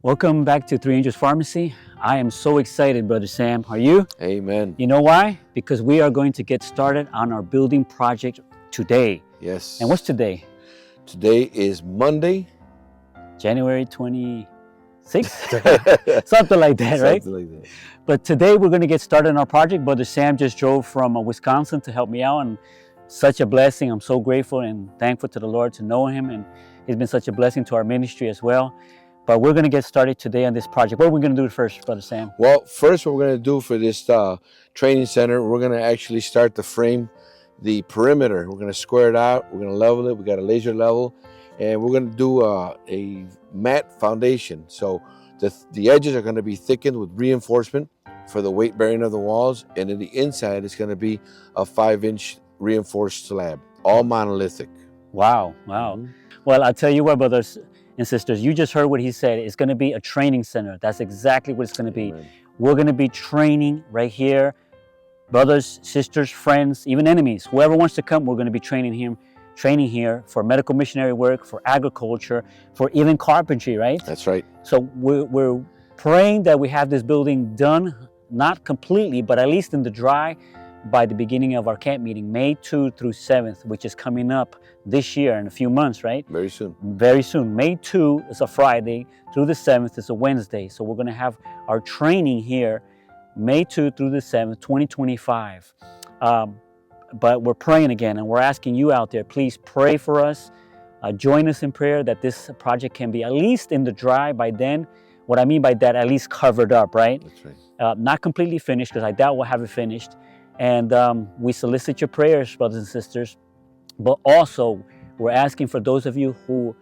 Welcome back to Three Angels Pharmacy. I am so excited, Brother Sam. Are you? Amen. You know why? Because we are going to get started on our building project today. Yes. And what's today? Today is Monday. January 26th? Something like that, right? Something like that. But today we're going to get started on our project. Brother Sam just drove from Wisconsin to help me out, and such a blessing. I'm so grateful and thankful to the Lord to know him, and he's been such a blessing to our ministry as well. But we're going to get started today on this project. What are we going to do first, Brother Sam? Well, first what we're going to do for this training center, we're going to actually start to frame the perimeter. We're going to square it out. We're going to level it. We got a laser level. And we're going to do a matte foundation. So the edges are going to be thickened with reinforcement for the weight bearing of the walls. And in the inside, it's going to be a 5-inch reinforced slab, all monolithic. Wow. Mm-hmm. Well, I'll tell you what, brothers and sisters, you just heard what he said. It's going to be a training center. That's exactly what it's going to be. Amen. We're going to be training right here. Brothers, sisters, friends, even enemies, whoever wants to come, we're going to be training here for medical missionary work, for agriculture, for even carpentry, right? That's right. So we're praying that we have this building done, not completely, but at least in the dry by the beginning of our camp meeting, May 2 through 7th, which is coming up this year in a few months, right? Very soon. Very soon. May 2 is a Friday through the 7th is a Wednesday. So we're going to have our training here May 2 through the 7th, 2025. But we're praying again, and we're asking you out there, please pray for us. Join us in prayer that this project can be at least in the dry by then. What I mean by that, at least covered up, right? That's right. Not completely finished, because I doubt we'll have it finished. And we solicit your prayers, brothers and sisters. But also, we're asking for those of you who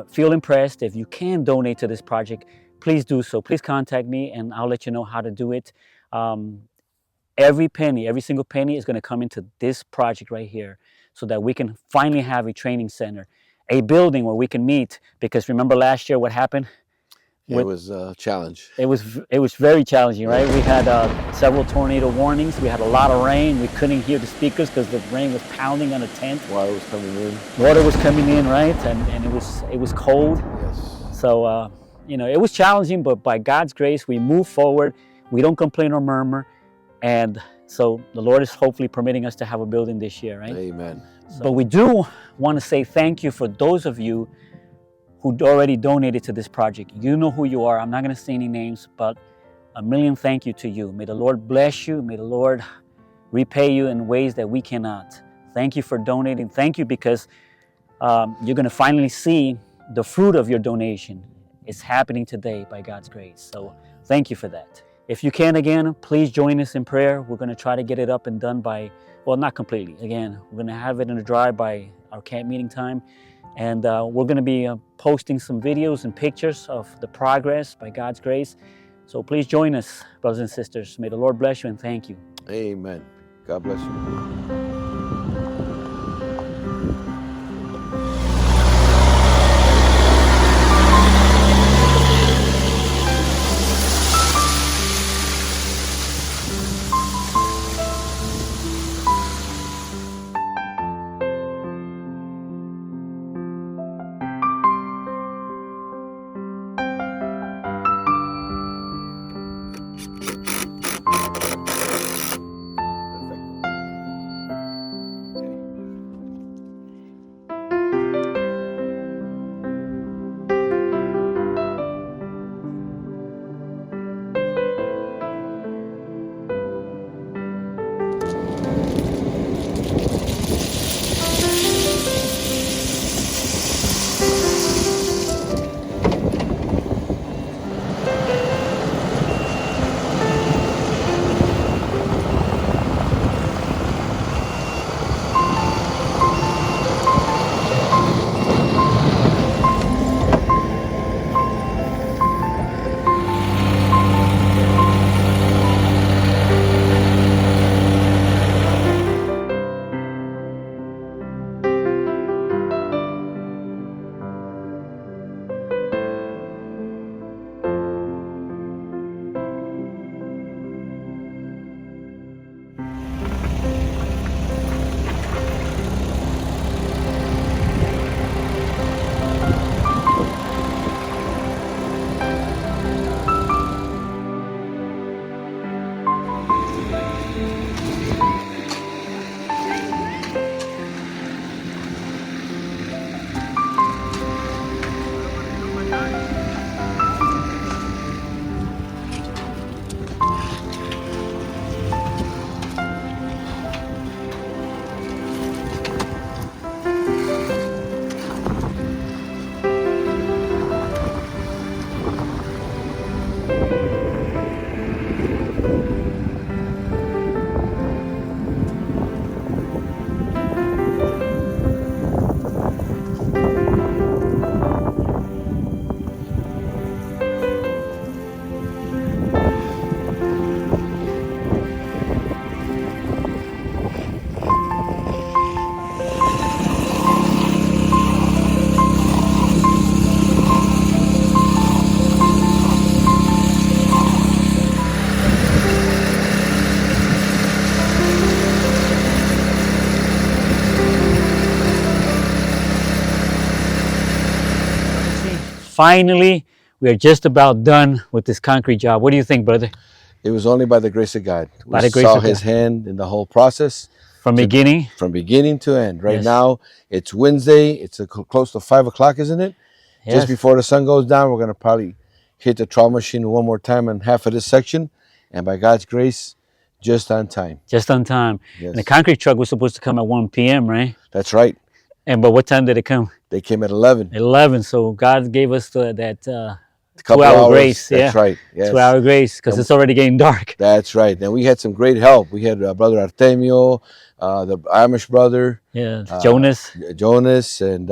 feel impressed, if you can donate to this project, please do so. Please contact me, and I'll let you know how to do it. Every single penny is going to come into this project right here, so that we can finally have a training center, a building where we can meet. Because remember last year what happened? It was a challenge. It was very challenging, right? We had several tornado warnings. We had a lot of rain. We couldn't hear the speakers because the rain was pounding on the tent. Water was coming in. Water was coming in, right? And it was cold. Yes. So it was challenging, but by God's grace, we move forward. We don't complain or murmur, and so the Lord is hopefully permitting us to have a building this year, right? Amen. But we do want to say thank you for those of you who already donated to this project. You know who you are. I'm not going to say any names, but a million thank you to you. May the Lord bless you. May the Lord repay you in ways that we cannot. Thank you for donating. Thank you, because you're going to finally see the fruit of your donation. It's happening today by God's grace. So thank you for that. If you can, again, please join us in prayer. We're going to try to get it up and done by, well, not completely. Again, we're going to have it in the dry by our camp meeting time. And we're going to be posting some videos and pictures of the progress by God's grace. So please join us, brothers and sisters. May the Lord bless you, and thank you. Amen. God bless you. finally, we are just about done with this concrete job. What do you think, brother? It was only by the grace of God. By We the grace saw of His God. hand in the whole process. From to- beginning? From beginning to end. Right Yes. now, it's Wednesday. It's close to 5 o'clock, isn't it? Just Yes. before the sun goes down, we're going to probably hit the trowel machine one more time on half of this section. And by God's grace, just on time. Just on time. Yes. And the concrete truck was supposed to come at 1 p.m., right? That's right. But what time did it come? They came at 11. 11. So God gave us that Couple 2-hour hours. grace. That's right. Yes. 2-hour grace, because it's already getting dark. That's right. And we had some great help. We had Brother Artemio, the Amish brother. Yeah, Jonas. Jonas, and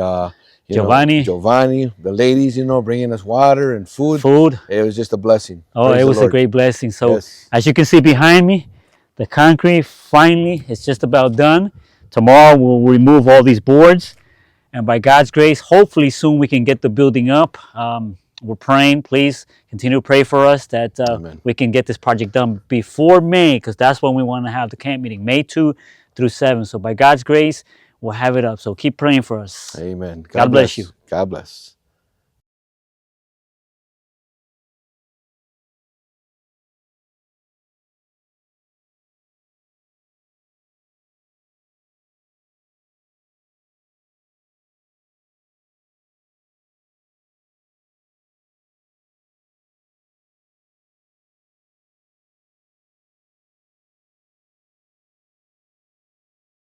Giovanni. Giovanni, the ladies, bringing us water and food. It was just a blessing. Oh, Praise it the was a Lord. great blessing. So Yes. as you can see behind me, the concrete finally is just about done. Tomorrow we'll remove all these boards. And by God's grace, hopefully soon we can get the building up. We're praying. Please continue to pray for us that we can get this project done before May, because that's when we want to have the camp meeting, May 2 through 7. So by God's grace, we'll have it up. So keep praying for us. Amen. God bless you. God bless.